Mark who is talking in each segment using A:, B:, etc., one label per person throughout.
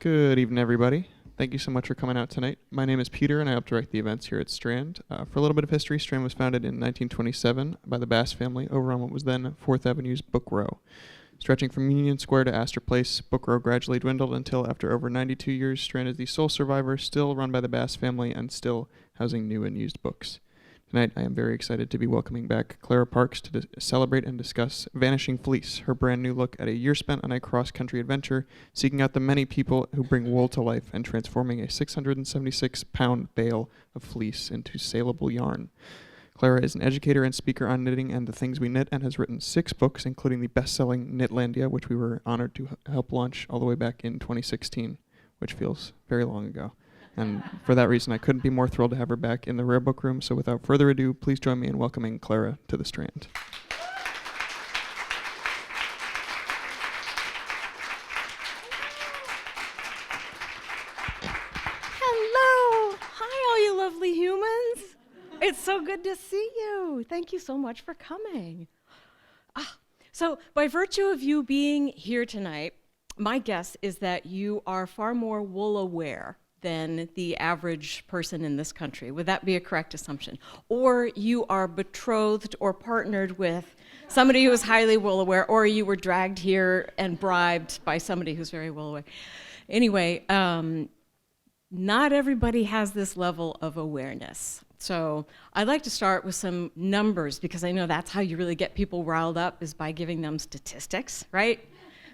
A: Good evening, everybody. Thank you so much for coming out tonight. My name is Peter, and I help direct the events here at Strand. For a little bit of history, Strand was founded in 1927 by the Bass family over on what was then 4th Avenue's Book Row. Stretching from Union Square to Astor Place, Book Row gradually dwindled until, after over 92 years, Strand is the sole survivor, still run by the Bass family and still housing new and used books. Tonight, I am very excited to be welcoming back Clara Parkes to celebrate and discuss Vanishing Fleece, her brand new look at a year spent on a cross-country adventure, seeking out the many people who bring wool to life and transforming a 676-pound bale of fleece into saleable yarn. Clara is an educator and speaker on knitting and the things we knit, and has written 6 books, including the best-selling Knitlandia, which we were honored to help launch all the way back in 2016, which feels very long ago. And for that reason, I couldn't be more thrilled to have her back in the Rare Book Room. So without further ado, please join me in welcoming Clara to the Strand.
B: Hello. Hi, all you lovely humans. It's so good to see you. Thank you so much for coming. So by virtue of you being here tonight, my guess is that you are far more wool aware than the average person in this country. Would that be a correct assumption? Or you are betrothed or partnered with somebody who is highly wool aware, or you were dragged here and bribed by somebody who's very wool aware. Anyway, not everybody has this level of awareness. So I'd like to start with some numbers, because I know that's how you really get people riled up, is by giving them statistics, right?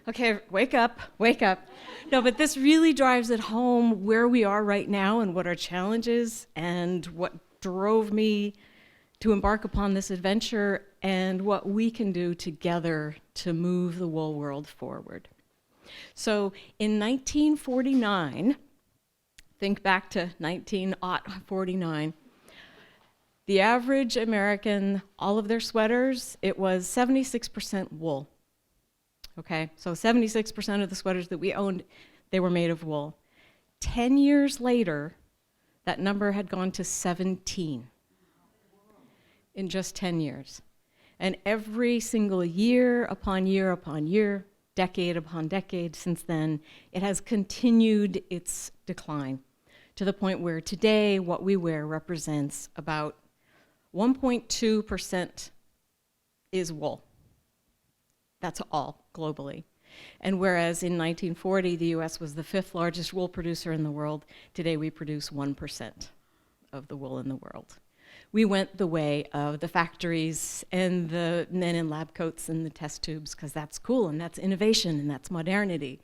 B: Okay, wake up, wake up. No, but this really drives it home where we are right now and what our challenge is and what drove me to embark upon this adventure and what we can do together to move the wool world forward. So in 1949, think back to 1949, the average American, all of their sweaters, it was 76% wool. Okay, so 76% of the sweaters that we owned, they were made of wool. 10 years later, that number had gone to 17 in just 10 years. And every single year upon year upon year, decade upon decade since then, it has continued its decline to the point where today what we wear represents about 1.2% is wool. That's all globally. And whereas in 1940, the US was the 5th largest wool producer in the world, today we produce 1% of the wool in the world. We went the way of the factories and the men in lab coats and the test tubes, because that's cool and that's innovation and that's modernity.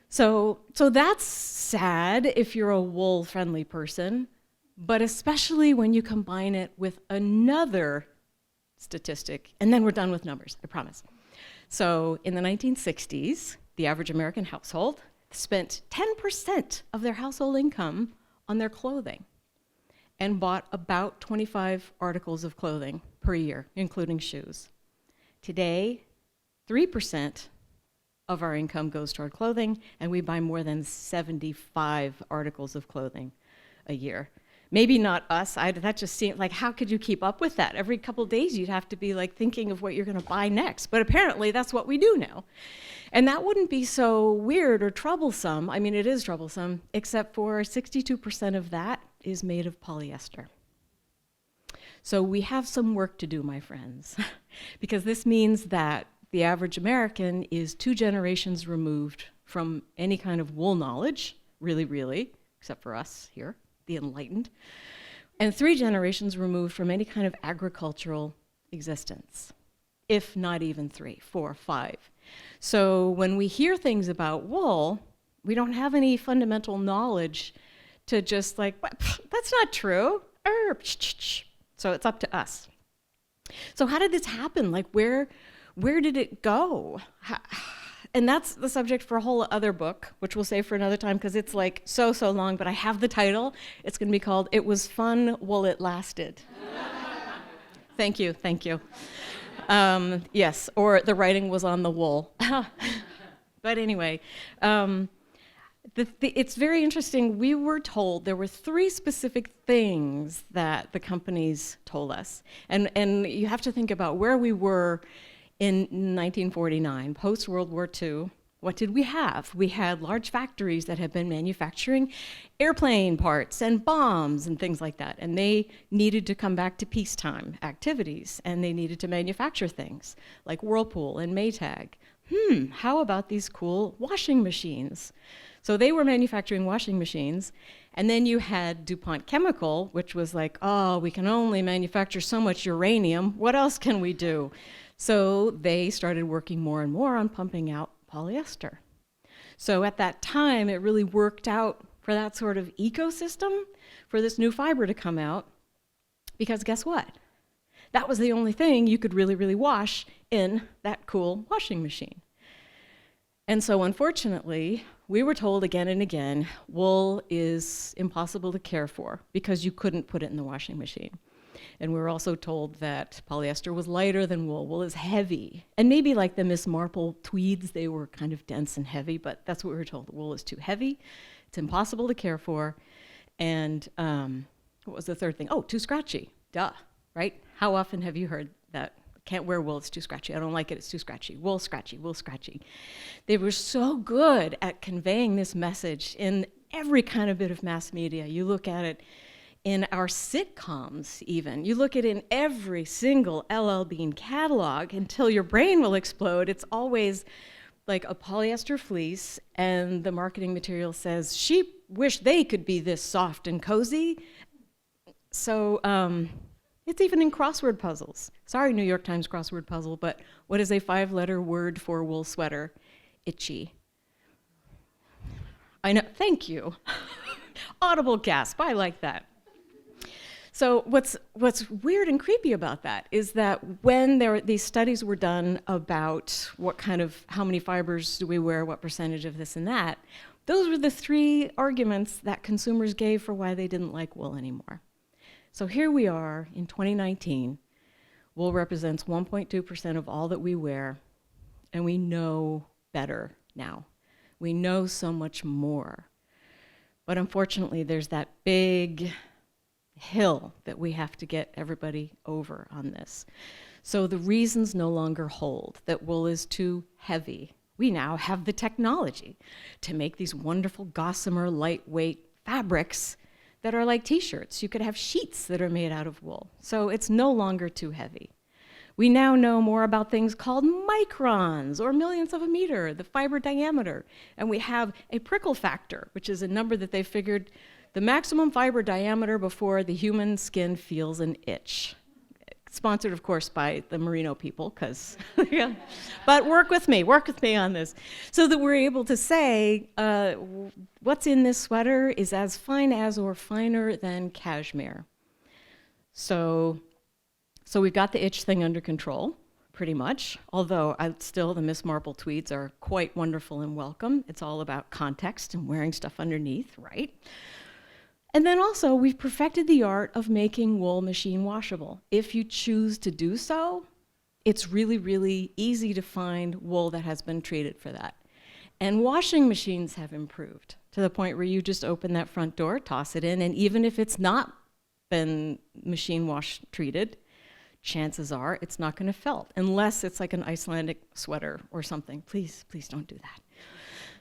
B: So that's sad if you're a wool-friendly person, but especially when you combine it with another statistic, and then we're done with numbers, I promise. So in the 1960s, the average American household spent 10% of their household income on their clothing and bought about 25 articles of clothing per year, including shoes. Today, 3% of our income goes toward clothing, and we buy more than 75 articles of clothing a year. Maybe not us, that just seemed like, how could you keep up with that? Every couple of days you'd have to be like thinking of what you're gonna buy next, but apparently that's what we do now. And that wouldn't be so weird or troublesome, I mean it is troublesome, except for 62% of that is made of polyester. So we have some work to do, my friends, because this means that the average American is 2 generations removed from any kind of wool knowledge, really, except for us here, the enlightened, and 3 generations removed from any kind of agricultural existence, if not even 3, 4, 5. So when we hear things about wool, we don't have any fundamental knowledge to just like, that's not true. So it's up to us. So how did this happen? Like where did it go? And that's the subject for a whole other book, which we'll save for another time because it's like so long, but I have the title. It's gonna be called It Was Fun While It Lasted. Thank you. Yes, or the writing was on the wool. But anyway, it's very interesting. We were told there were 3 specific things that the companies told us. And you have to think about where we were in 1949, post-World War II, What did we have? We had large factories that had been manufacturing airplane parts and bombs and things like that. And they needed to come back to peacetime activities, and they needed to manufacture things like Whirlpool and Maytag. How about these cool washing machines? So they were manufacturing washing machines. And then you had DuPont Chemical, which was like, oh, we can only manufacture so much uranium. What else can we do? So they started working more and more on pumping out polyester. So at that time, it really worked out for that sort of ecosystem for this new fiber to come out, because guess what? That was the only thing you could really, really wash in that cool washing machine. And so unfortunately, we were told again and again, wool is impossible to care for because you couldn't put it in the washing machine. And we were also told that polyester was lighter than wool. Wool is heavy. And maybe like the Miss Marple tweeds, they were kind of dense and heavy, but that's what we were told. Wool is too heavy, it's impossible to care for, and what was the third thing? Oh, too scratchy. Duh, right? How often have you heard that? Can't wear wool, it's too scratchy. I don't like it, it's too scratchy. Wool scratchy, wool scratchy. They were so good at conveying this message in every kind of bit of mass media. You look at it in our sitcoms even. You look at it in every single LL Bean catalog until your brain will explode. It's always like a polyester fleece, and the marketing material says, sheep wish they could be this soft and cozy. So it's even in crossword puzzles. Sorry, New York Times crossword puzzle, but what is a 5-letter word for wool sweater? Itchy. I know, thank you. Audible gasp, I like that. So what's weird and creepy about that is that when these studies were done about how many fibers do we wear, what percentage of this and that, those were the 3 arguments that consumers gave for why they didn't like wool anymore. So here we are in 2019. Wool represents 1.2% of all that we wear, and we know better now. We know so much more. But unfortunately, there's that big hill that we have to get everybody over on this. So the reasons no longer hold that wool is too heavy. We now have the technology to make these wonderful gossamer lightweight fabrics that are like t-shirts. You could have sheets that are made out of wool. So it's no longer too heavy. We now know more about things called microns, or millionths of a meter, the fiber diameter. And we have a prickle factor, which is a number that they figured the maximum fiber diameter before the human skin feels an itch. Sponsored, of course, by the Merino people, because, yeah. But work with me on this. So that we're able to say, what's in this sweater is as fine as or finer than cashmere. So we've got the itch thing under control, pretty much, although still the Miss Marple tweeds are quite wonderful and welcome. It's all about context and wearing stuff underneath, right? And then also, we've perfected the art of making wool machine washable. If you choose to do so, it's really, really easy to find wool that has been treated for that. And washing machines have improved to the point where you just open that front door, toss it in, and even if it's not been machine wash treated, chances are it's not going to felt, unless it's like an Icelandic sweater or something. Please don't do that.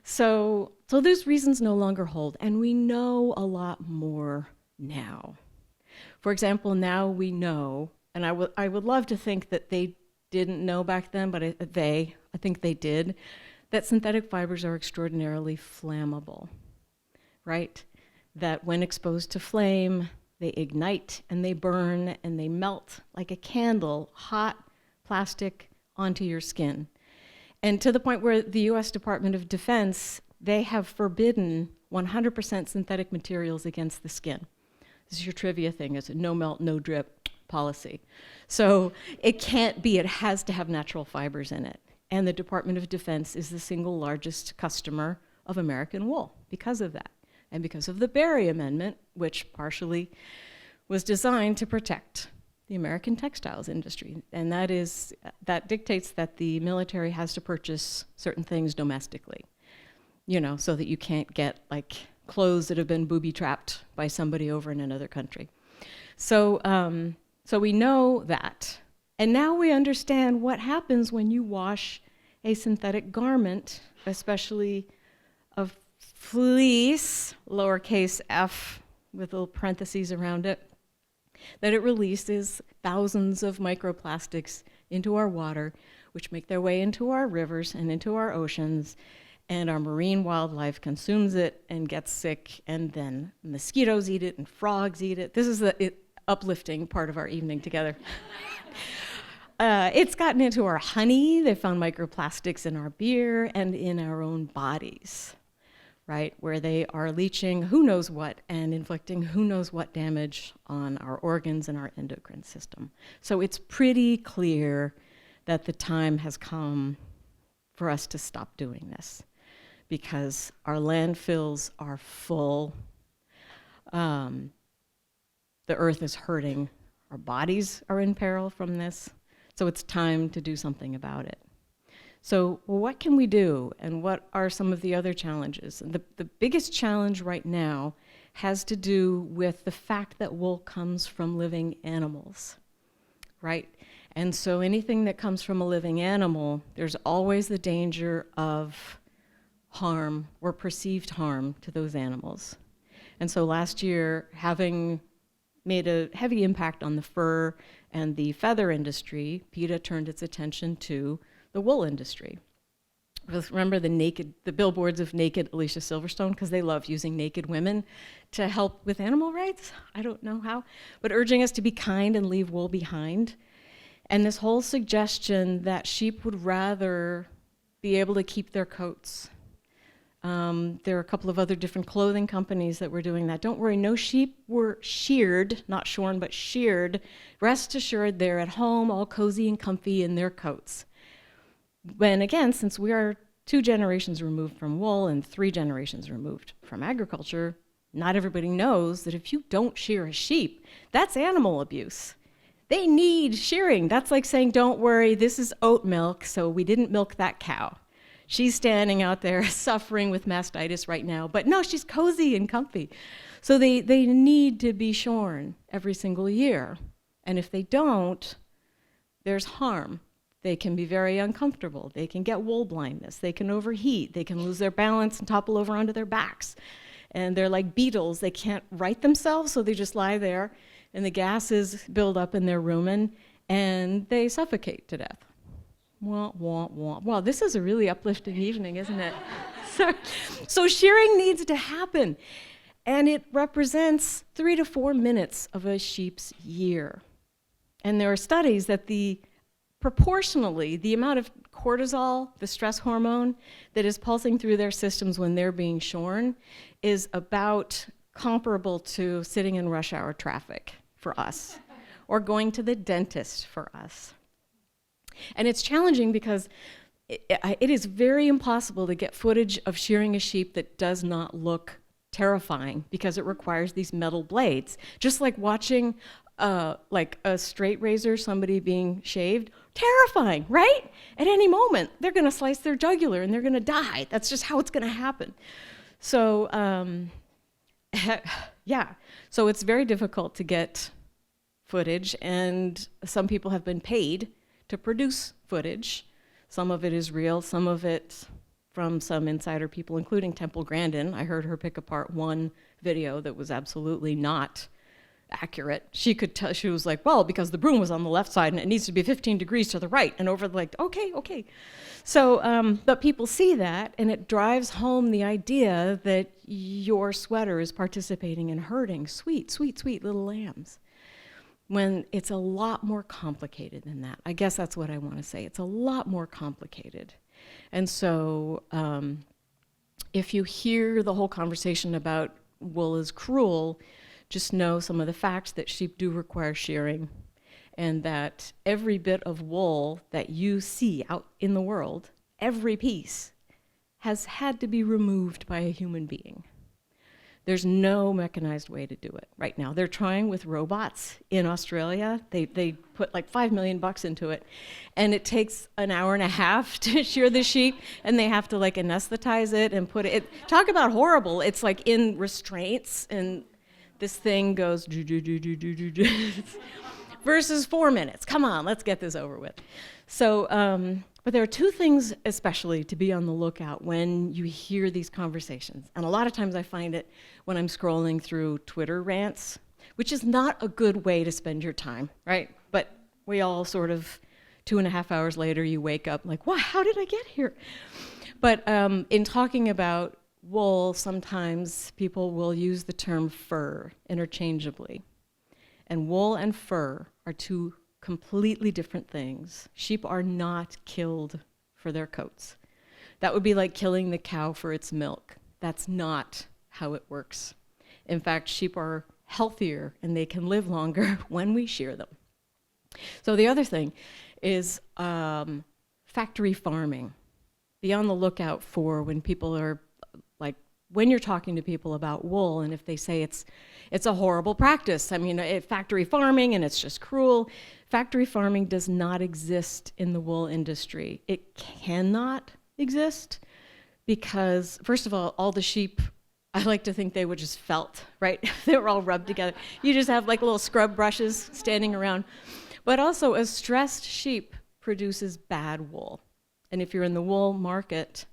B: So those reasons no longer hold, and we know a lot more now. For example, now we know, and I would love to think that they didn't know back then, but I think they did, that synthetic fibers are extraordinarily flammable, right? That when exposed to flame, they ignite and they burn and they melt like a candle, hot plastic onto your skin. And to the point where the US Department of Defense, they have forbidden 100% synthetic materials against the skin. This is your trivia thing, it's a no melt, no drip policy. So it can't be, it has to have natural fibers in it. And the Department of Defense is the single largest customer of American wool because of that. And because of the Berry Amendment, which partially was designed to protect the American textiles industry. And that dictates that the military has to purchase certain things domestically, so that you can't get like clothes that have been booby-trapped by somebody over in another country. So we know that. And now we understand what happens when you wash a synthetic garment especially of fleece, lowercase f with little parentheses around it, that it releases thousands of microplastics into our water, which make their way into our rivers and into our oceans, and our marine wildlife consumes it and gets sick, and then mosquitoes eat it and frogs eat it. This is the uplifting part of our evening together. It's gotten into our honey. They found microplastics in our beer and in our own bodies, right? Where they are leaching who knows what and inflicting who knows what damage on our organs and our endocrine system. So it's pretty clear that the time has come for us to stop doing this, because our landfills are full. The earth is hurting. Our bodies are in peril from this. So it's time to do something about it. So what can we do, and what are some of the other challenges? And the biggest challenge right now has to do with the fact that wool comes from living animals, right? And so anything that comes from a living animal, there's always the danger of harm or perceived harm to those animals. And so last year, having made a heavy impact on the fur and the feather industry, PETA turned its attention to the wool industry. Remember the billboards of naked Alicia Silverstone, because they love using naked women to help with animal rights? I don't know how, but urging us to be kind and leave wool behind. And this whole suggestion that sheep would rather be able to keep their coats. There are a couple of other different clothing companies that were doing that. Don't worry, no sheep were sheared, not shorn, but sheared. Rest assured, they're at home, all cozy and comfy in their coats. When again, since we are 2 generations removed from wool and 3 generations removed from agriculture, not everybody knows that if you don't shear a sheep, that's animal abuse. They need shearing. That's like saying, don't worry, this is oat milk, so we didn't milk that cow. She's standing out there suffering with mastitis right now, but no, she's cozy and comfy. So they need to be shorn every single year. And if they don't, there's harm. They can be very uncomfortable. They can get wool blindness. They can overheat. They can lose their balance and topple over onto their backs. And they're like beetles. They can't right themselves, so they just lie there, and the gases build up in their rumen, and they suffocate to death. Wah, wah, wah. Wow, this is a really uplifting evening, isn't it? So shearing needs to happen, and it represents 3 to 4 minutes of a sheep's year. And there are studies that proportionally, the amount of cortisol, the stress hormone, that is pulsing through their systems when they're being shorn is about comparable to sitting in rush hour traffic for us, or going to the dentist for us. And it's challenging because it is very impossible to get footage of shearing a sheep that does not look terrifying, because it requires these metal blades. Just like watching like a straight razor, somebody being shaved, terrifying, right? At any moment, they're gonna slice their jugular and they're gonna die. That's just how it's gonna happen. So, yeah, so it's very difficult to get footage, and some people have been paid to produce footage. Some of it is real, some of it from some insider people, including Temple Grandin. I heard her pick apart one video that was absolutely not accurate. She could tell, she was like, well, because the broom was on the left side and it needs to be 15 degrees to the right, and over like, okay. So, but people see that, and it drives home the idea that your sweater is participating in herding sweet little lambs, when it's a lot more complicated than that. I guess that's what I want to say. It's a lot more complicated. And so if you hear the whole conversation about wool is cruel, just know some of the facts, that sheep do require shearing, and that every bit of wool that you see out in the world, every piece, has had to be removed by a human being. There's no mechanized way to do it right now. They're trying with robots in Australia. They put like $5 million into it, and it takes an hour and a half to shear the sheep, and they have to like anesthetize it and put it, talk about horrible. It's like in restraints, and this thing goes versus 4 minutes. Come on, let's get this over with. So But there are two things especially to be on the lookout when you hear these conversations. And a lot of times I find it when I'm scrolling through Twitter rants, which is not a good way to spend your time, right? But we all sort of, 2.5 hours later, you wake up like, wow, how did I get here? But in talking about wool, sometimes people will use the term fur interchangeably. And wool and fur are two completely different things. Sheep are not killed for their coats. That would be like killing the cow for its milk. That's not how it works. In fact, sheep are healthier and they can live longer when we shear them. So the other thing is factory farming. Be on the lookout for when people are, like, when you're talking to people about wool, and if they say it's a horrible practice, I mean, factory farming and it's just cruel. Factory farming does not exist in the wool industry. It cannot exist because, first of all the sheep, I like to think they were just felt, right? They were all rubbed together. You just have like little scrub brushes standing around. But also, a stressed sheep produces bad wool. And if you're in the wool market,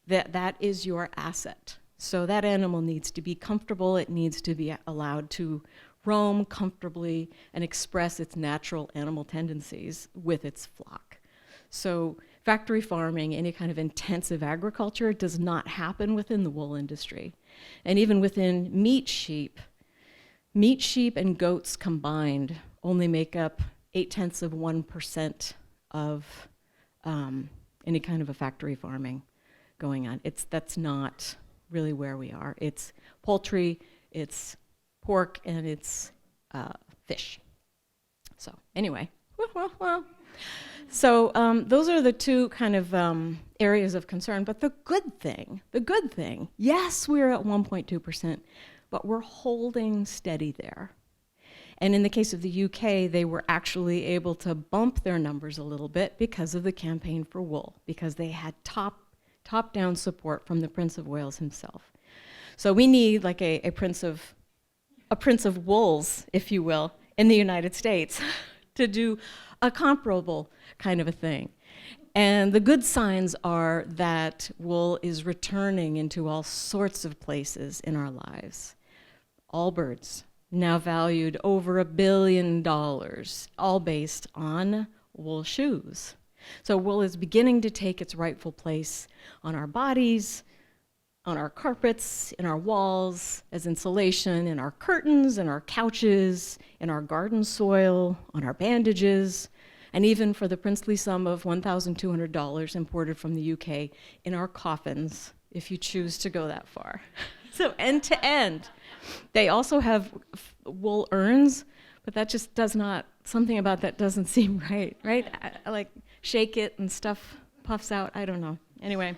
B: that is your asset. So that animal needs to be comfortable. It needs to be allowed to roam comfortably and express its natural animal tendencies with its flock. So factory farming, any kind of intensive agriculture, does not happen within the wool industry. And even within meat sheep and goats combined only make up 0.8% of any kind of a factory farming going on. That's not really where we are. It's poultry, it's pork, and it's fish. So anyway, so those are the two kind of areas of concern. But the good thing, yes, we're at 1.2%, but we're holding steady there. And in the case of the UK, they were actually able to bump their numbers a little bit because of the campaign for wool, because they had top-down support from the Prince of Wales himself. So we need like a prince of wools, if you will, in the United States to do a comparable kind of a thing. And the good signs are that wool is returning into all sorts of places in our lives. Allbirds, now valued over $1 billion, all based on wool shoes. So wool is beginning to take its rightful place on our bodies, on our carpets, in our walls, as insulation, in our curtains, in our couches, in our garden soil, on our bandages, and even for the princely sum of $1,200 imported from the UK, in our coffins, if you choose to go that far. So end to end. They also have wool urns, but that just does not, something about that doesn't seem right? I like shake it and stuff puffs out, I don't know. Anyway.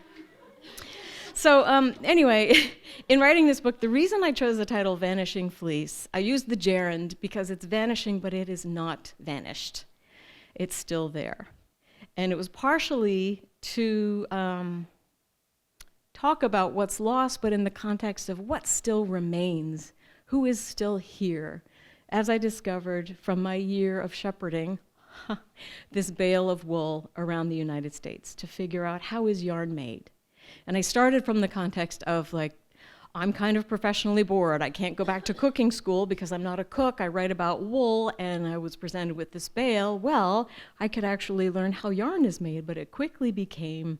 B: So anyway, in writing this book, the reason I chose the title Vanishing Fleece, I used the gerund because it's vanishing, but it is not vanished. It's still there. And it was partially to talk about what's lost, but in the context of what still remains, who is still here. As I discovered from my year of shepherding this bale of wool around the United States to figure out how is yarn made. And I started from the context of like, I'm kind of professionally bored. I can't go back to cooking school because I'm not a cook. I write about wool, and I was presented with this bale. Well, I could actually learn how yarn is made, but it quickly became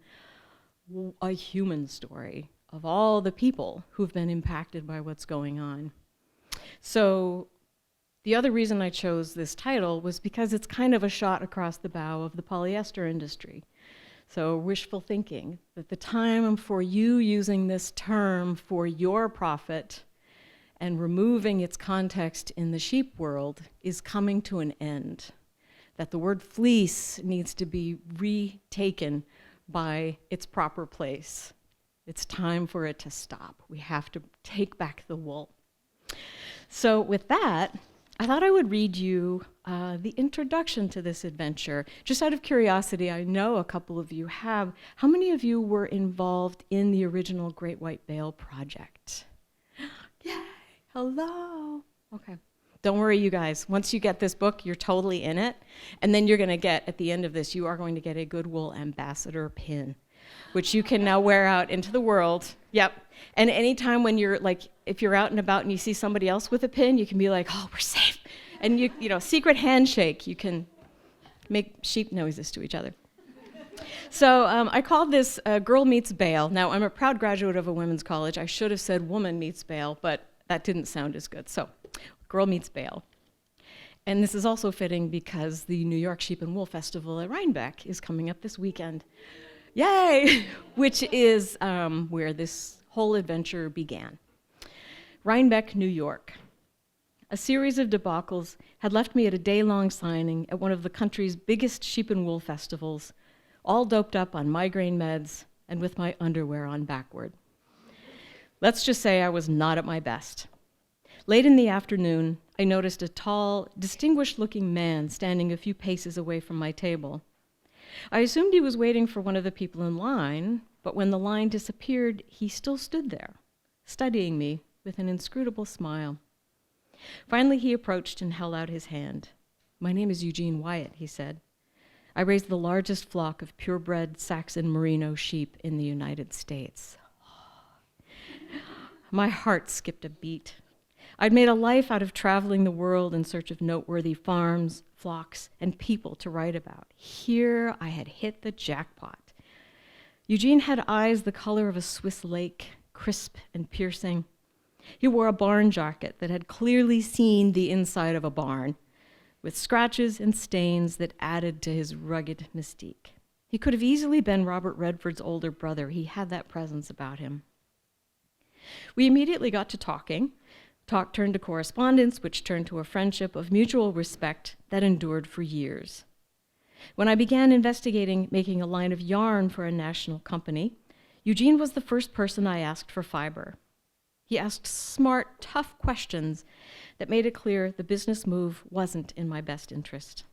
B: a human story of all the people who've been impacted by what's going on. So the other reason I chose this title was because it's kind of a shot across the bow of the polyester industry. So wishful thinking, that the time for you using this term for your profit and removing its context in the sheep world is coming to an end. That the word fleece needs to be retaken by its proper place. It's time for it to stop. We have to take back the wool. So with that, I thought I would read you the introduction to this adventure. Just out of curiosity, I know a couple of you have. How many of you were involved in the original Great White Bale project? Yay, hello. Okay. Don't worry, you guys. Once you get this book, you're totally in it. And then you're going to get, at the end of this, you are going to get a Good Wool Ambassador pin, which you can now wear out into the world. Yep. And anytime when you're like, if you're out and about and you see somebody else with a pin, you can be like, oh, we're safe. And you know, secret handshake. You can make sheep noises to each other. So I called this Girl Meets Bale. Now, I'm a proud graduate of a women's college. I should have said Woman Meets Bale, but that didn't sound as good. So Girl Meets Bale. And this is also fitting because the New York Sheep and Wool Festival at Rhinebeck is coming up this weekend. Yay! Which is where this whole adventure began. Rhinebeck, New York. A series of debacles had left me at a day-long signing at one of the country's biggest sheep and wool festivals, all doped up on migraine meds and with my underwear on backward. Let's just say I was not at my best. Late in the afternoon, I noticed a tall, distinguished-looking man standing a few paces away from my table. I assumed he was waiting for one of the people in line, but when the line disappeared, he still stood there, studying me with an inscrutable smile. Finally, he approached and held out his hand. "My name is Eugene Wyatt," he said. "I raise the largest flock of purebred Saxon Merino sheep in the United States." My heart skipped a beat. I'd made a life out of traveling the world in search of noteworthy farms, flocks, and people to write about. Here I had hit the jackpot. Eugene had eyes the color of a Swiss lake, crisp and piercing. He wore a barn jacket that had clearly seen the inside of a barn, with scratches and stains that added to his rugged mystique. He could have easily been Robert Redford's older brother. He had that presence about him. We immediately got to talking. Talk turned to correspondence, which turned to a friendship of mutual respect that endured for years. When I began investigating making a line of yarn for a national company, Eugene was the first person I asked for fiber. He asked smart, tough questions that made it clear the business move wasn't in my best interest.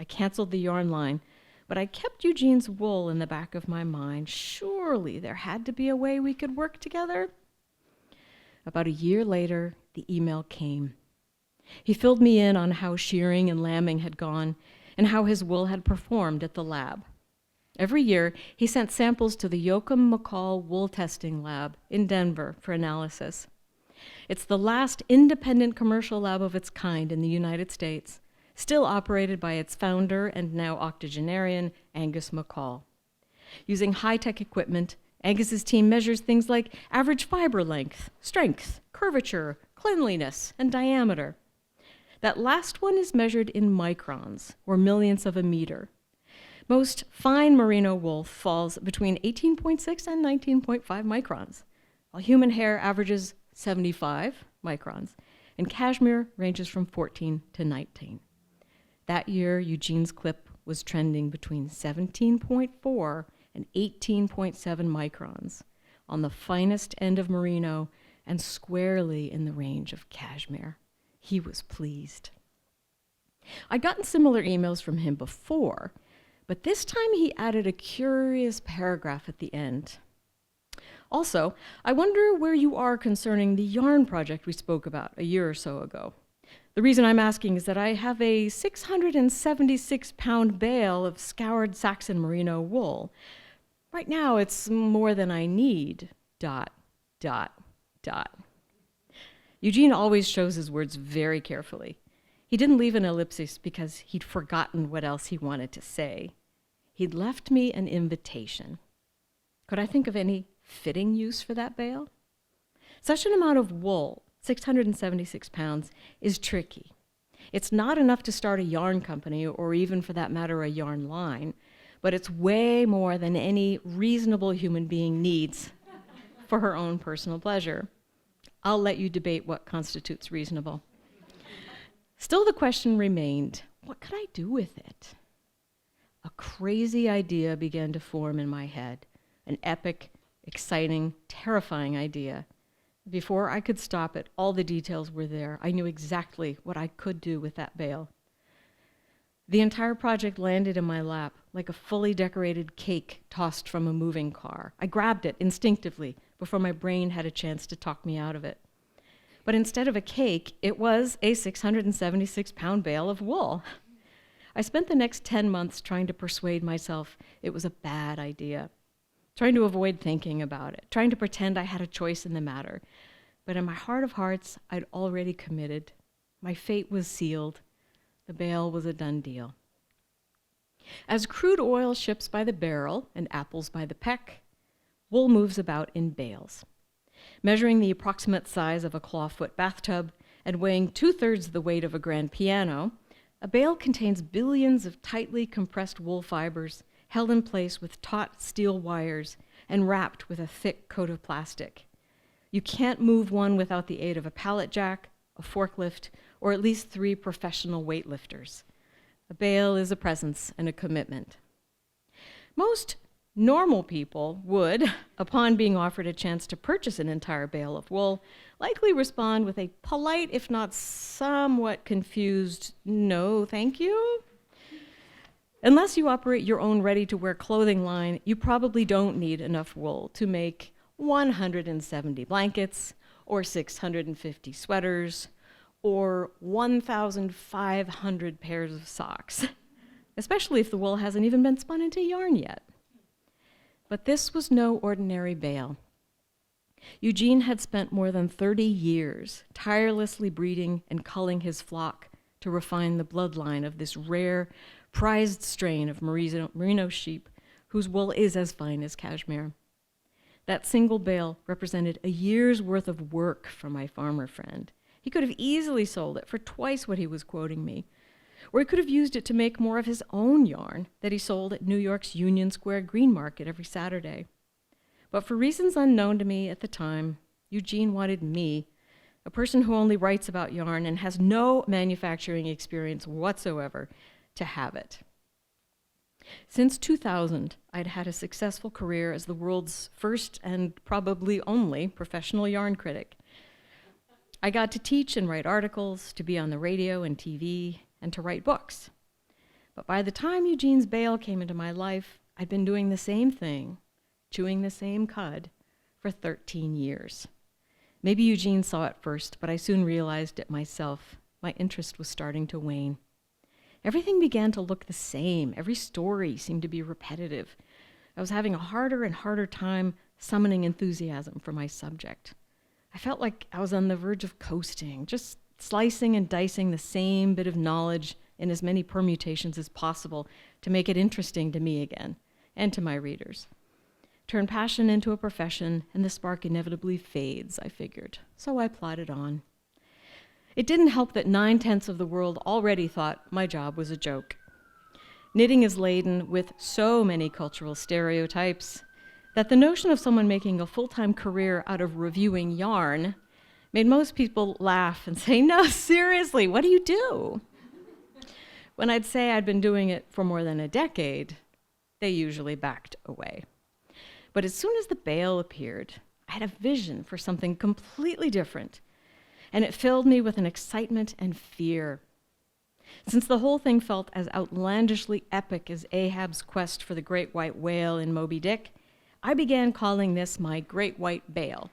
B: I canceled the yarn line, but I kept Eugene's wool in the back of my mind. Surely there had to be a way we could work together. About a year later, the email came. He filled me in on how shearing and lambing had gone and how his wool had performed at the lab. Every year, he sent samples to the Yoakum McCall Wool Testing Lab in Denver for analysis. It's the last independent commercial lab of its kind in the United States, still operated by its founder and now octogenarian, Angus McCall. Using high-tech equipment, Angus's team measures things like average fiber length, strength, curvature, cleanliness, and diameter. That last one is measured in microns, or millionths of a meter. Most fine merino wool falls between 18.6 and 19.5 microns, while human hair averages 75 microns, and cashmere ranges from 14 to 19. That year, Eugene's clip was trending between 17.4 and 18.7 microns, on the finest end of merino and squarely in the range of cashmere. He was pleased. I'd gotten similar emails from him before, but this time he added a curious paragraph at the end. Also, I wonder where you are concerning the yarn project we spoke about a year or so ago. The reason I'm asking is that I have a 676-pound bale of scoured Saxon Merino wool. Right now, it's more than I need, ... Eugene always chose his words very carefully. He didn't leave an ellipsis because he'd forgotten what else he wanted to say. He'd left me an invitation. Could I think of any fitting use for that bale? Such an amount of wool, 676 pounds, is tricky. It's not enough to start a yarn company, or even for that matter, a yarn line, but it's way more than any reasonable human being needs for her own personal pleasure. I'll let you debate what constitutes reasonable. Still, the question remained, what could I do with it? A crazy idea began to form in my head, an epic, exciting, terrifying idea. Before I could stop it, all the details were there. I knew exactly what I could do with that bale. The entire project landed in my lap like a fully decorated cake tossed from a moving car. I grabbed it instinctively before my brain had a chance to talk me out of it. But instead of a cake, it was a 676-pound bale of wool. I spent the next 10 months trying to persuade myself it was a bad idea, trying to avoid thinking about it, trying to pretend I had a choice in the matter. But in my heart of hearts, I'd already committed. My fate was sealed. The bale was a done deal. As crude oil ships by the barrel and apples by the peck, wool moves about in bales. Measuring the approximate size of a clawfoot bathtub and weighing 2/3 the weight of a grand piano, a bale contains billions of tightly compressed wool fibers held in place with taut steel wires and wrapped with a thick coat of plastic. You can't move one without the aid of a pallet jack, a forklift, or at least 3 professional weightlifters. A bale is a presence and a commitment. Most normal people would, upon being offered a chance to purchase an entire bale of wool, likely respond with a polite, if not somewhat confused, "No, thank you." Unless you operate your own ready-to-wear clothing line, you probably don't need enough wool to make 170 blankets, or 650 sweaters, or 1,500 pairs of socks, especially if the wool hasn't even been spun into yarn yet. But this was no ordinary bale. Eugene had spent more than 30 years tirelessly breeding and culling his flock to refine the bloodline of this rare, prized strain of merino sheep whose wool is as fine as cashmere. That single bale represented a year's worth of work for my farmer friend. He could have easily sold it for twice what he was quoting me, or he could have used it to make more of his own yarn that he sold at New York's Union Square Green Market every Saturday. But for reasons unknown to me at the time, Eugene wanted me, a person who only writes about yarn and has no manufacturing experience whatsoever, to have it. Since 2000, I'd had a successful career as the world's first and probably only professional yarn critic. I got to teach and write articles, to be on the radio and TV, and to write books. But by the time Eugene's bale came into my life, I'd been doing the same thing, chewing the same cud, for 13 years. Maybe Eugene saw it first, but I soon realized it myself. My interest was starting to wane. Everything began to look the same. Every story seemed to be repetitive. I was having a harder and harder time summoning enthusiasm for my subject. I felt like I was on the verge of coasting, just slicing and dicing the same bit of knowledge in as many permutations as possible to make it interesting to me again, and to my readers. Turn passion into a profession, and the spark inevitably fades, I figured. So I plodded on. It didn't help that 9/10 of the world already thought my job was a joke. Knitting is laden with so many cultural stereotypes that the notion of someone making a full-time career out of reviewing yarn made most people laugh and say, "No, seriously, what do you do?" When I'd say I'd been doing it for more than a decade, they usually backed away. But as soon as the bale appeared, I had a vision for something completely different, and it filled me with an excitement and fear. Since the whole thing felt as outlandishly epic as Ahab's quest for the great white whale in Moby Dick, I began calling this my great white bale.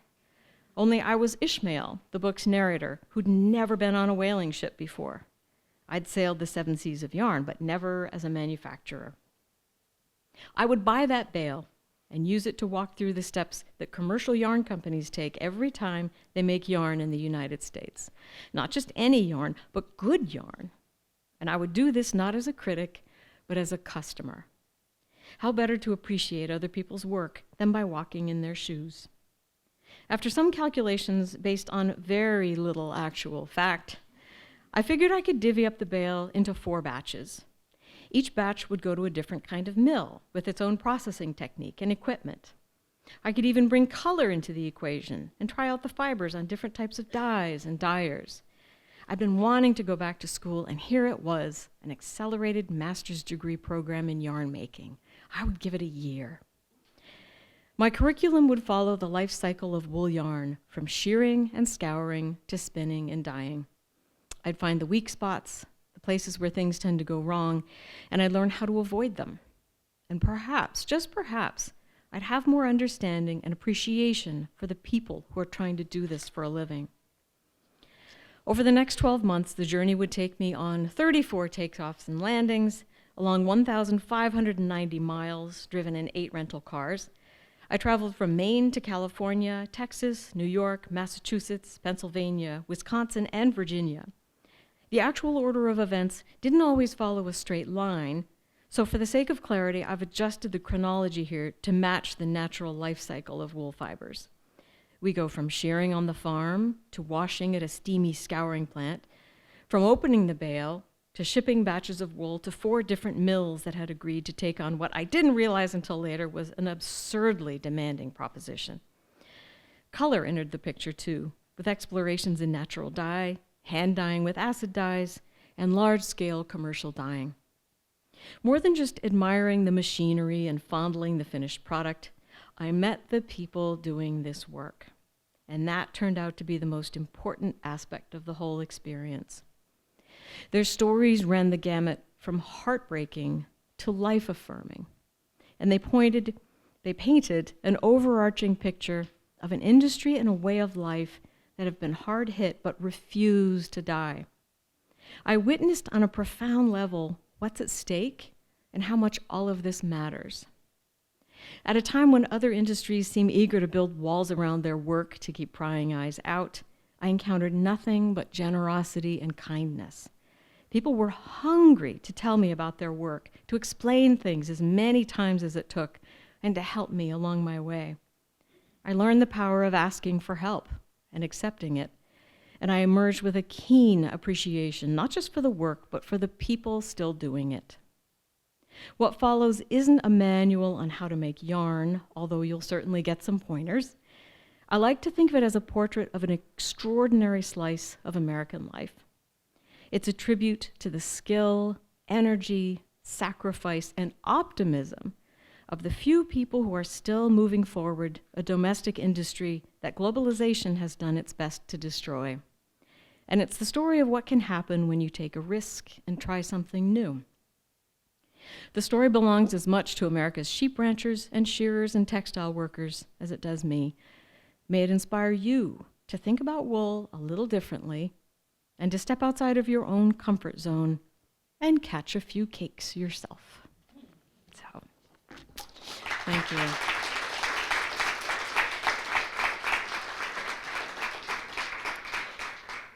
B: Only I was Ishmael, the book's narrator, who'd never been on a whaling ship before. I'd sailed the 7 seas of yarn, but never as a manufacturer. I would buy that bale and use it to walk through the steps that commercial yarn companies take every time they make yarn in the United States. Not just any yarn, but good yarn. And I would do this not as a critic, but as a customer. How better to appreciate other people's work than by walking in their shoes? After some calculations based on very little actual fact, I figured I could divvy up the bale into 4 batches. Each batch would go to a different kind of mill with its own processing technique and equipment. I could even bring color into the equation and try out the fibers on different types of dyes and dyers. I'd been wanting to go back to school, and here it was, an accelerated master's degree program in yarn making. I would give it a year. My curriculum would follow the life cycle of wool yarn, from shearing and scouring to spinning and dyeing. I'd find the weak spots, the places where things tend to go wrong, and I'd learn how to avoid them. And perhaps, just perhaps, I'd have more understanding and appreciation for the people who are trying to do this for a living. Over the next 12 months, the journey would take me on 34 takeoffs and landings, along 1,590 miles, driven in 8 rental cars. I traveled from Maine to California, Texas, New York, Massachusetts, Pennsylvania, Wisconsin, and Virginia. The actual order of events didn't always follow a straight line, so for the sake of clarity, I've adjusted the chronology here to match the natural life cycle of wool fibers. We go from shearing on the farm to washing at a steamy scouring plant, from opening the bale to shipping batches of wool to 4 different mills that had agreed to take on what I didn't realize until later was an absurdly demanding proposition. Color entered the picture too, with explorations in natural dye, hand dyeing with acid dyes, and large-scale commercial dyeing. More than just admiring the machinery and fondling the finished product, I met the people doing this work, and that turned out to be the most important aspect of the whole experience. Their stories ran the gamut from heartbreaking to life-affirming, and they painted an overarching picture of an industry and a way of life that have been hard hit but refuse to die. I witnessed on a profound level what's at stake and how much all of this matters. At a time when other industries seem eager to build walls around their work to keep prying eyes out, I encountered nothing but generosity and kindness. People were hungry to tell me about their work, to explain things as many times as it took, and to help me along my way. I learned the power of asking for help and accepting it, and I emerged with a keen appreciation, not just for the work, but for the people still doing it. What follows isn't a manual on how to make yarn, although you'll certainly get some pointers. I like to think of it as a portrait of an extraordinary slice of American life. It's a tribute to the skill, energy, sacrifice, and optimism of the few people who are still moving forward a domestic industry that globalization has done its best to destroy. And it's the story of what can happen when you take a risk and try something new. The story belongs as much to America's sheep ranchers and shearers and textile workers as it does me. May it inspire you to think about wool a little differently and to step outside of your own comfort zone and catch a few cakes yourself. So, thank you.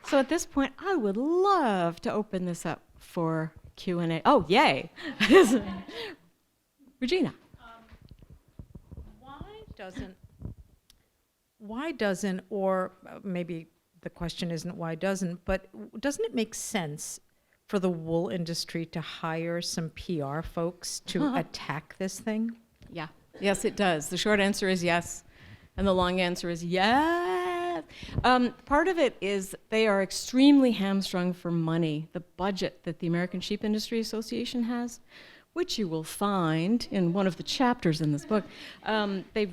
B: So at this point, I would love to open this up for Q&A. Oh, yay! Regina.
C: Why doesn't, or maybe the question isn't why doesn't, but doesn't it make sense for the wool industry to hire some PR folks to attack this thing?
B: Yeah. Yes, it does. The short answer is yes, and the long answer is yes. Part of it is they are extremely hamstrung for money. The budget that the American Sheep Industry Association has, which you will find in one of the chapters in this book, they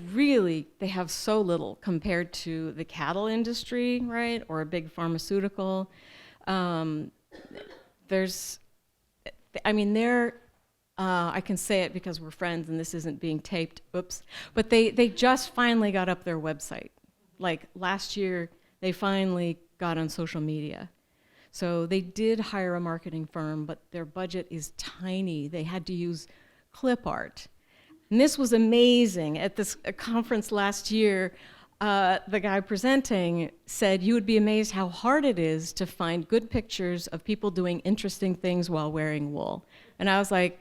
B: have so little compared to the cattle industry, right, or a big pharmaceutical. I can say it because we're friends and this isn't being taped, oops, but they just finally got up their website. Like last year, they finally got on social media. So they did hire a marketing firm, but their budget is tiny. They had to use clip art. And this was amazing. At this conference last year, the guy presenting said, you would be amazed how hard it is to find good pictures of people doing interesting things while wearing wool. And I was like,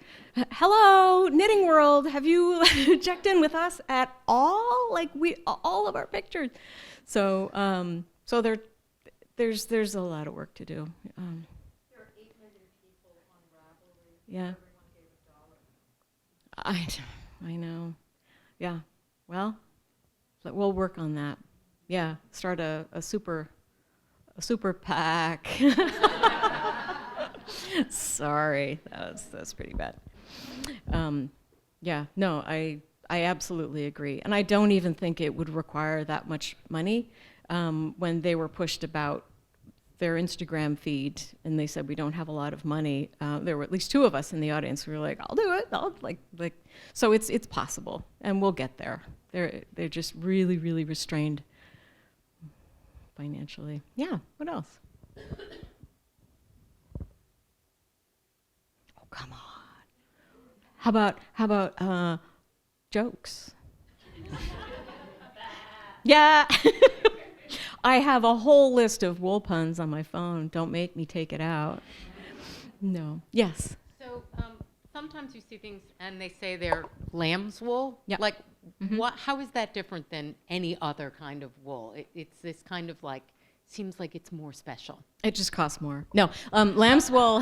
B: hello, knitting world, have you checked in with us at all? Like all of our pictures. So there's a lot of work to do.
C: There are 8 million people on Ravelry.
B: Yeah.
C: Everyone gave $1.
B: I know. Yeah. Well, we'll work on that. Yeah. Start a super PAC. Sorry, that's pretty bad. Yeah. No, I absolutely agree, and I don't even think it would require that much money. When they were pushed about their Instagram feed and they said we don't have a lot of money, there were at least 2 of us in the audience who were like, I'll do it. So it's possible, and we'll get there. They're just really, really restrained financially. Yeah. What else? Oh, come on. How about jokes? Yeah. I have a whole list of wool puns on my phone. Don't make me take it out. No. Yes.
D: So sometimes you see things and they say they're lamb's wool.
B: Yeah.
D: Like, how is that different than any other kind of wool? It's this kind of like, seems like it's more special.
B: It just costs more. No, lamb's wool.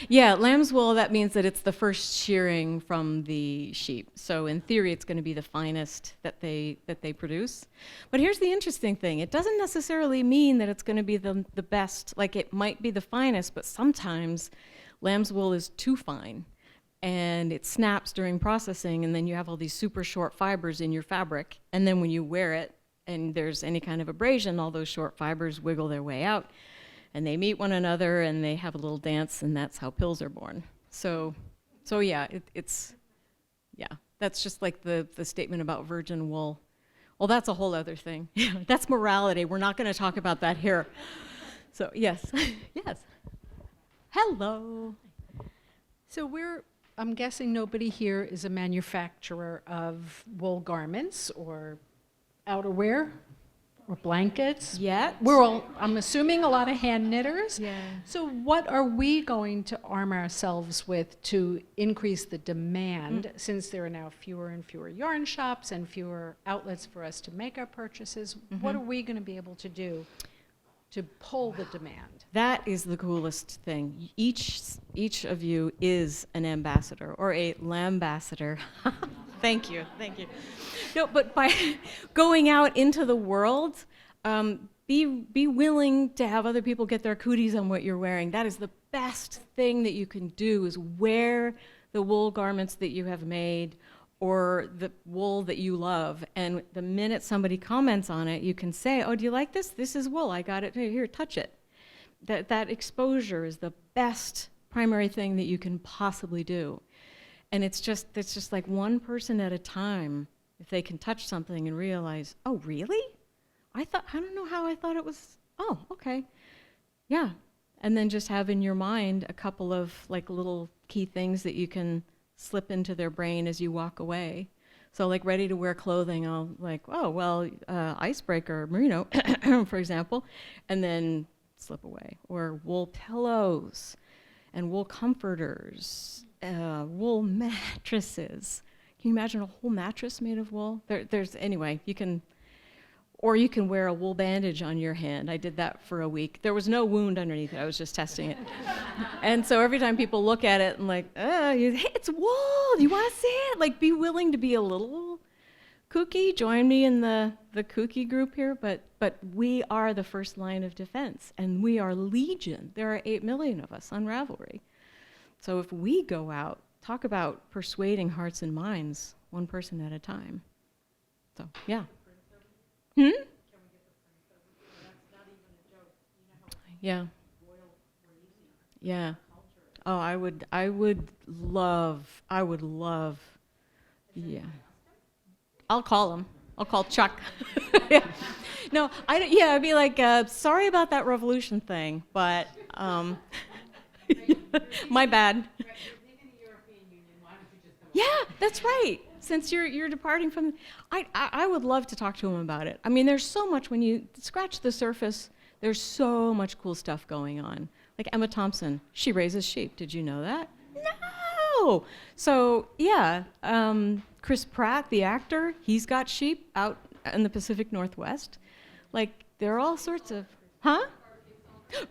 B: Yeah, lamb's wool. That means that it's the first shearing from the sheep. So in theory, it's going to be the finest that they produce. But here's the interesting thing: it doesn't necessarily mean that it's going to be the best. Like it might be the finest, but sometimes lamb's wool is too fine, and it snaps during processing, and then you have all these super short fibers in your fabric, and then when you wear it, and there's any kind of abrasion, all those short fibers wiggle their way out, and they meet one another, and they have a little dance, and that's how pills are born. So yeah, that's just like the statement about virgin wool. Well, that's a whole other thing. That's morality. We're not going to talk about that here. So yes, yes. Hello.
C: So I'm guessing nobody here is a manufacturer of wool garments or outerwear or blankets.
B: Yet.
C: I'm assuming a lot of hand knitters.
B: Yeah.
C: So what are we going to arm ourselves with to increase the demand, since there are now fewer and fewer yarn shops and fewer outlets for us to make our purchases? What are we going to be able to do to pull the demand?
B: That is the coolest thing. Each of you is an ambassador or a lambassador. Thank you. No, but by going out into the world, be willing to have other people get their cooties on what you're wearing. That is the best thing that you can do, is wear the wool garments that you have made or the wool that you love. And the minute somebody comments on it, you can say, oh, do you like this? This is wool. I got it. Here, touch it. That exposure is the best primary thing that you can possibly do. And it's just like one person at a time. If they can touch something and realize, oh, really? I don't know how I thought it was. Oh, okay. Yeah. And then just have in your mind a couple of like little key things that you can slip into their brain as you walk away. So like ready to wear clothing, I'll like, oh, well, icebreaker, merino, for example, and then slip away. Or wool pillows and wool comforters, wool mattresses. Can you imagine a whole mattress made of wool? Anyway, you can wear a wool bandage on your hand. I did that for a week. There was no wound underneath it. I was just testing it. And so every time people look at it and like, hey, it's wool. Do you want to see it? Like, be willing to be a little kooky. Join me in the kooky group here. But we are the first line of defense, and we are legion. There are 8 million of us on Ravelry. So if we go out, talk about persuading hearts and minds, one person at a time. So, yeah. Yeah. Yeah. Oh, I would love, yeah. I'll call him. I'll call Chuck. Yeah. No, I'd be like, sorry about that revolution thing, but, my bad. Yeah, that's right. Since you're departing from, I would love to talk to him about it. I mean, there's so much, when you scratch the surface, there's so much cool stuff going on. Like Emma Thompson, she raises sheep. Did you know that? No. So yeah, Chris Pratt, the actor, he's got sheep out in the Pacific Northwest. Like there are all sorts of,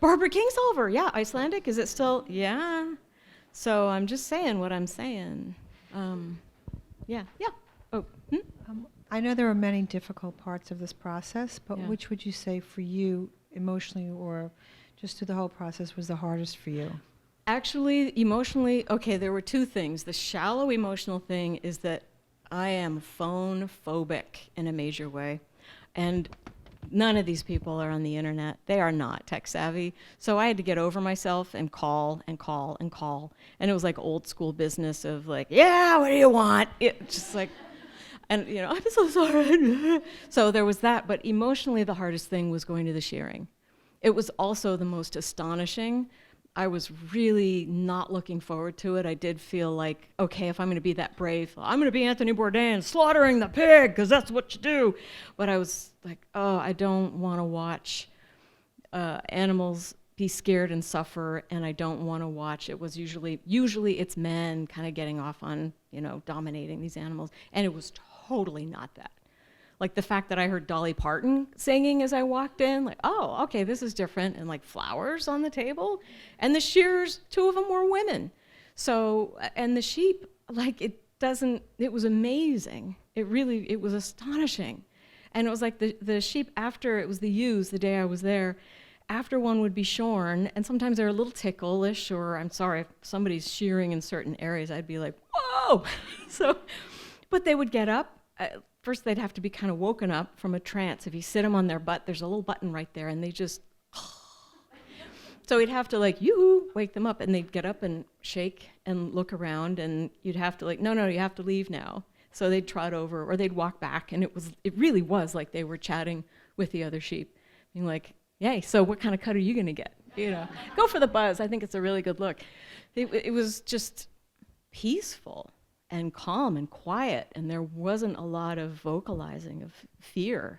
B: Barbara Kingsolver, yeah, Icelandic. Is it still? Yeah. So I'm just saying what I'm saying. Yeah. Oh.
E: I know there are many difficult parts of this process, but
B: Yeah.
E: which would you say for you emotionally or just through the whole process was the hardest for you?
B: Actually, emotionally, okay, there were 2 things. The shallow emotional thing is that I am phone phobic in a major way. And none of these people are on the internet. They are not tech savvy. So I had to get over myself and call and call and call. And it was like old school business of like, yeah, what do you want? It just like, and I'm so sorry. So there was that. But emotionally, the hardest thing was going to the shearing. It was also the most astonishing. I was really not looking forward to it. I did feel like, okay, if I'm going to be that brave, I'm going to be Anthony Bourdain slaughtering the pig because that's what you do. But I was like, oh, I don't want to watch animals be scared and suffer, and I don't want to watch. It was usually it's men kind of getting off on, dominating these animals, and it was totally not that. Like the fact that I heard Dolly Parton singing as I walked in, like, oh, okay, this is different, and like flowers on the table, and the shearers, 2 of them were women. So, and the sheep, like it was amazing. It was astonishing. And it was like the sheep after, it was the ewes the day I was there, after one would be shorn, and sometimes they're a little ticklish, or I'm sorry, if somebody's shearing in certain areas, I'd be like, whoa! But they would get up. First, they'd have to be kind of woken up from a trance. If you sit them on their butt, there's a little button right there, and they just, so he'd have to wake them up, and they'd get up and shake and look around, and you'd have to no, you have to leave now. So they'd trot over, or they'd walk back, and it really was like they were chatting with the other sheep, being like, yay, so what kind of cut are you gonna get? Go for the buzz. I think it's a really good look. It was just peaceful and calm and quiet, and there wasn't a lot of vocalizing of fear.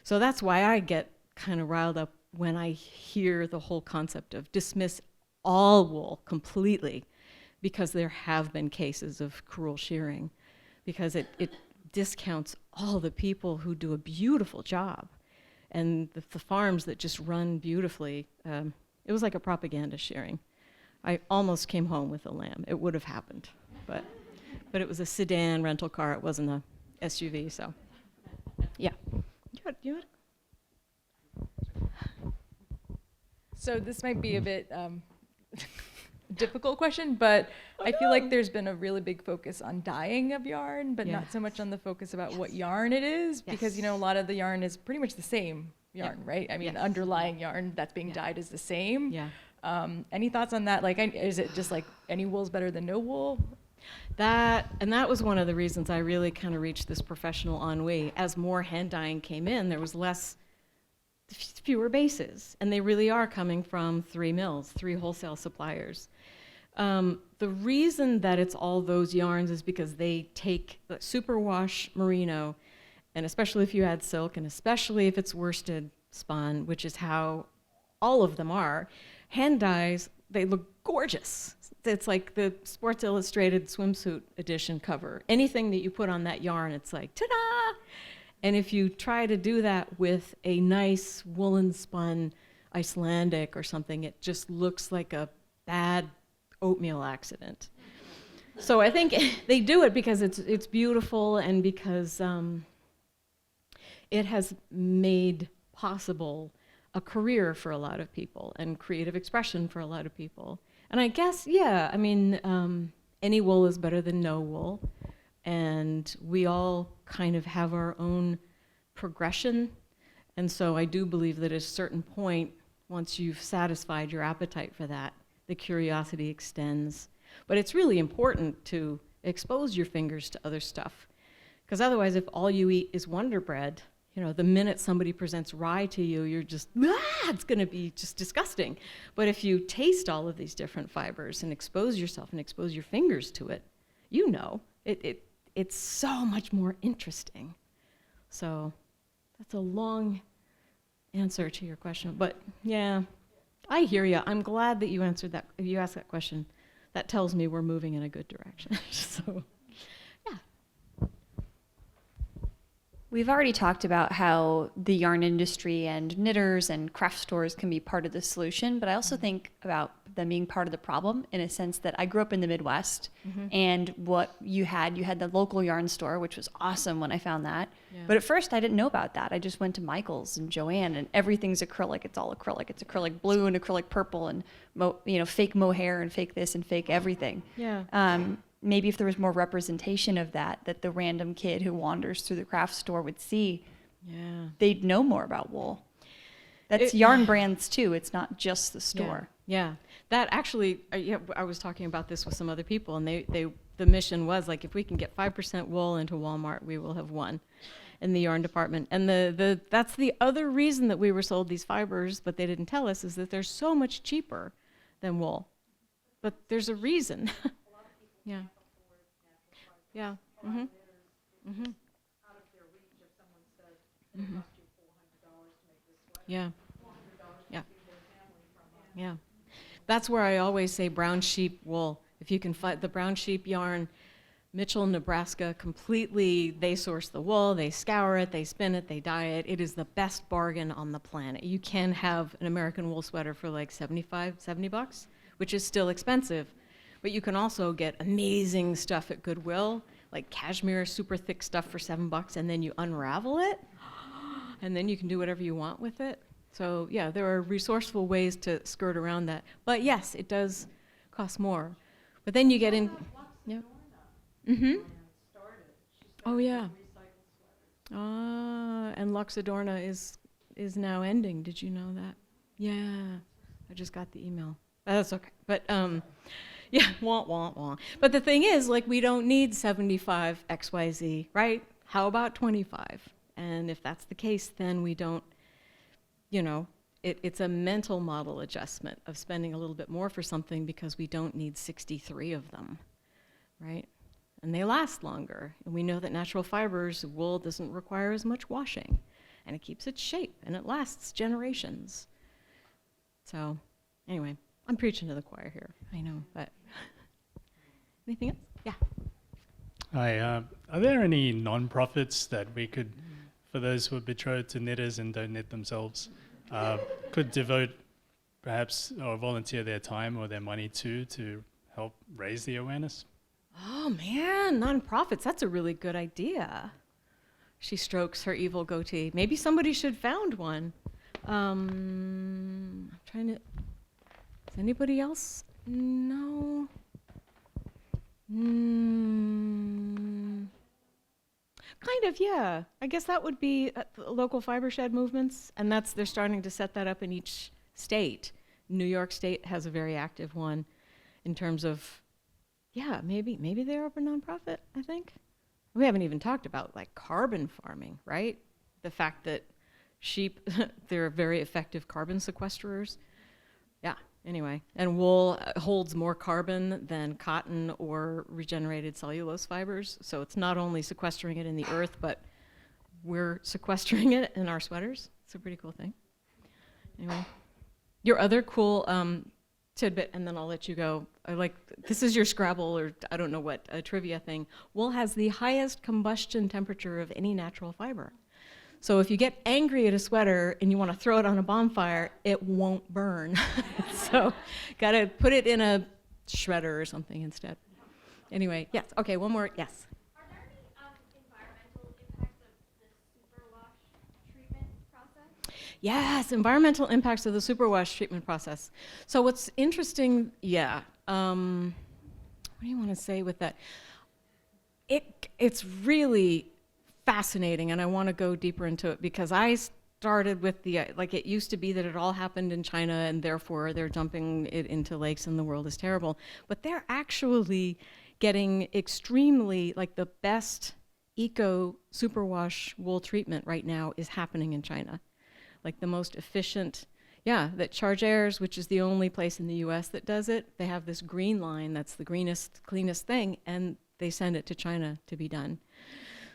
B: So that's why I get kind of riled up when I hear the whole concept of dismiss all wool completely, because there have been cases of cruel shearing, because it discounts all the people who do a beautiful job, and the farms that just run beautifully. It was like a propaganda shearing. I almost came home with a lamb. It would have happened. But it was a sedan rental car. It wasn't a SUV, so yeah. You had
F: So this might be a bit difficult question, but I feel like there's been a really big focus on dyeing of yarn, but not so much on the focus about what yarn it is, because a lot of the yarn is pretty much the same yarn, right? I mean, the underlying yarn that's being dyed is the same.
B: Yeah.
F: Any thoughts on that? Like, is it just like any wool's better than no wool?
B: That was one of the reasons I really kind of reached this professional ennui. As more hand dyeing came in, there was fewer bases, and they really are coming from 3 mills, 3 wholesale suppliers. The reason that it's all those yarns is because they take the superwash merino, and especially if you add silk, and especially if it's worsted spun, which is how all of them are, hand dyes, they look gorgeous. It's like the Sports Illustrated swimsuit edition cover. Anything that you put on that yarn, it's like, ta-da! And if you try to do that with a nice woolen spun Icelandic or something, it just looks like a bad oatmeal accident. So I think they do it because it's beautiful, and because it has made possible a career for a lot of people and creative expression for a lot of people. And I guess, any wool is better than no wool. And we all kind of have our own progression. And so I do believe that at a certain point, once you've satisfied your appetite for that, the curiosity extends. But it's really important to expose your fingers to other stuff. Because otherwise, if all you eat is Wonder Bread, the minute somebody presents rye to you, you're just, it's going to be just disgusting. But if you taste all of these different fibers and expose yourself and expose your fingers to it, it's so much more interesting. So that's a long answer to your question. But yeah, I hear you. I'm glad that you answered that. If you asked that question, that tells me we're moving in a good direction. So.
G: We've already talked about how the yarn industry and knitters and craft stores can be part of the solution, but I also think about them being part of the problem, in a sense that I grew up in the Midwest, and what you had the local yarn store, which was awesome when I found that. Yeah. But at first I didn't know about that. I just went to Michael's and Joann, and everything's acrylic. It's all acrylic. It's acrylic blue and acrylic purple, and fake mohair and fake this and fake everything.
B: Yeah.
G: Maybe if there was more representation of that the random kid who wanders through the craft store would see, they'd know more about wool. That's yarn brands too. It's not just the store.
B: Yeah. That actually, I was talking about this with some other people, and the mission was like, if we can get 5% wool into Walmart, we will have won. in the yarn department. And that's the other reason that we were sold these fibers, but they didn't tell us, is that they're so much cheaper than wool. But there's a reason. Yeah. Yeah. Mm-hmm. Mm-hmm. Mm-hmm. Yeah. Yeah. Yeah. That's where I always say brown sheep wool. If you can find the brown sheep yarn, Mitchell, Nebraska, completely, they source the wool, they scour it, they spin it, they dye it. It is the best bargain on the planet. You can have an American wool sweater for like $70, which is still expensive. But you can also get amazing stuff at Goodwill, like cashmere, super thick stuff for $7, and then you unravel it, and then you can do whatever you want with it. So yeah, there are resourceful ways to skirt around that. But yes, it does cost more. But then you get in. Yep. Mm-hmm. Oh yeah. And Luxadorna is now ending. Did you know that? Yeah. I just got the email. That's okay. But yeah, wah. But the thing is, like, we don't need 75 XYZ, right? How about 25? And if that's the case, then we don't, it's a mental model adjustment of spending a little bit more for something because we don't need 63 of them, right? And they last longer. And we know that natural fibers, wool doesn't require as much washing, and it keeps its shape, and it lasts generations. So anyway, I'm preaching to the choir here, I know, but anything else? Yeah.
H: Hi, are there any non-profits that we could, for those who are betrothed to knitters and don't knit themselves, could devote perhaps or volunteer their time or their money to help raise the awareness?
B: Oh man, nonprofits, that's a really good idea. She strokes her evil goatee. Maybe somebody should found one. I'm trying to, does anybody else know? Kind of, yeah. I guess that would be local fiber shed movements, and they're starting to set that up in each state. New York State has a very active one in terms of, yeah, maybe they're a nonprofit, I think. We haven't even talked about like carbon farming, right? The fact that sheep, they're very effective carbon sequesterers. Yeah, anyway. And wool holds more carbon than cotton or regenerated cellulose fibers. So it's not only sequestering it in the earth, but we're sequestering it in our sweaters. It's a pretty cool thing. Anyway, your other cool tidbit, and then I'll let you go. This is your Scrabble or I don't know what, a trivia thing. Wool has the highest combustion temperature of any natural fiber. So if you get angry at a sweater and you want to throw it on a bonfire, it won't burn. So gotta put it in a shredder or something instead. Anyway, yes, okay, one more, yes.
I: Are there any environmental impacts of the superwash treatment process?
B: Yes, environmental impacts of the superwash treatment process. So what's interesting, what do you want to say with that? It's really fascinating, and I want to go deeper into it because I started with it used to be that it all happened in China and therefore they're dumping it into lakes and the world is terrible. But they're actually getting extremely, the best eco superwash wool treatment right now is happening in China. Like the most efficient, that Chargeurs, which is the only place in the US that does it, they have this green line that's the greenest, cleanest thing, and they send it to China to be done.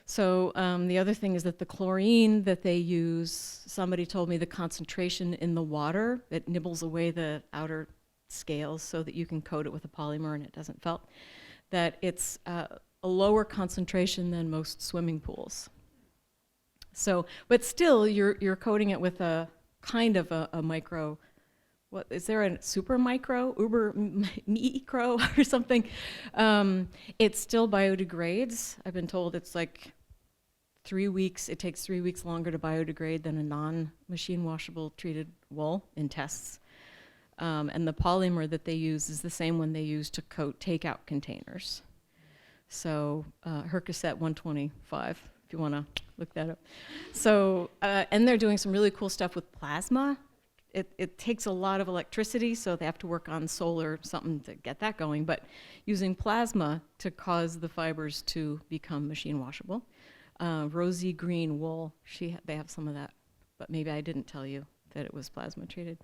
B: So the other thing is that the chlorine that they use, somebody told me the concentration in the water, it nibbles away the outer scales so that you can coat it with a polymer and it doesn't felt, that it's a lower concentration than most swimming pools. So, but still you're coating it with a kind of a micro, what is there, a super micro, uber micro or something? It still biodegrades. I've been told it's like 3 weeks, it takes 3 weeks longer to biodegrade than a non-machine washable treated wool in tests. And the polymer that they use is the same one they use to coat takeout containers. So Hercosette 125, if you want to look that up. So, and they're doing some really cool stuff with plasma. It takes a lot of electricity, so they have to work on solar something to get that going, but using plasma to cause the fibers to become machine washable. rosy green wool. They have some of that, but maybe I didn't tell you that it was plasma treated.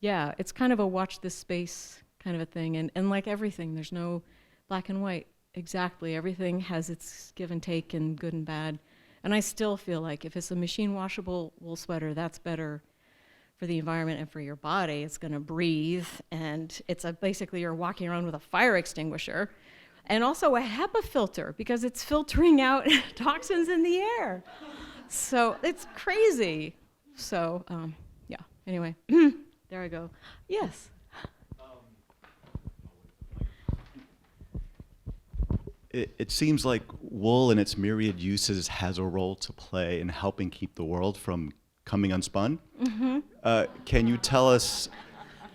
B: Yeah, it's kind of a watch this space kind of a thing. And like everything, there's no black and white. Exactly, everything has its give and take and good and bad. And I still feel like if it's a machine washable wool sweater, that's better for the environment and for your body. It's gonna breathe, and basically you're walking around with a fire extinguisher and also a HEPA filter because it's filtering out toxins in the air. So it's crazy. So yeah, anyway, there I go. Yes.
J: It seems like wool in its myriad uses has a role to play in helping keep the world from coming unspun. Can you tell us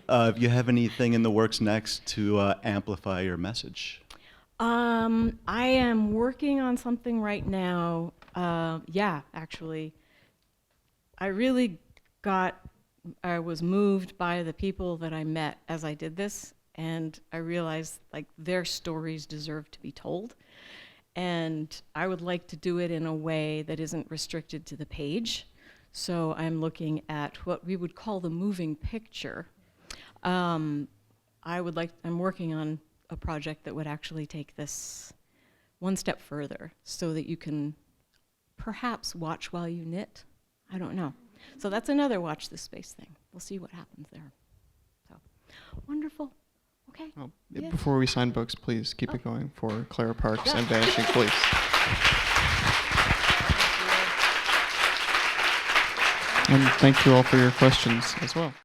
J: if you have anything in the works next to amplify your message?
B: I am working on something right now. Yeah, actually. I was moved by the people that I met as I did this, and I realized like their stories deserve to be told. And I would like to do it in a way that isn't restricted to the page. So I'm looking at what we would call the moving picture. I'm working on a project that would actually take this one step further so that you can perhaps watch while you knit. I don't know. So that's another watch this space thing. We'll see what happens there. So wonderful. Okay.
A: Oh,
B: Yes.
A: Before we sign books, please keep it going for Clara Parkes and Vanishing Fleece. And thank you all for your questions as well.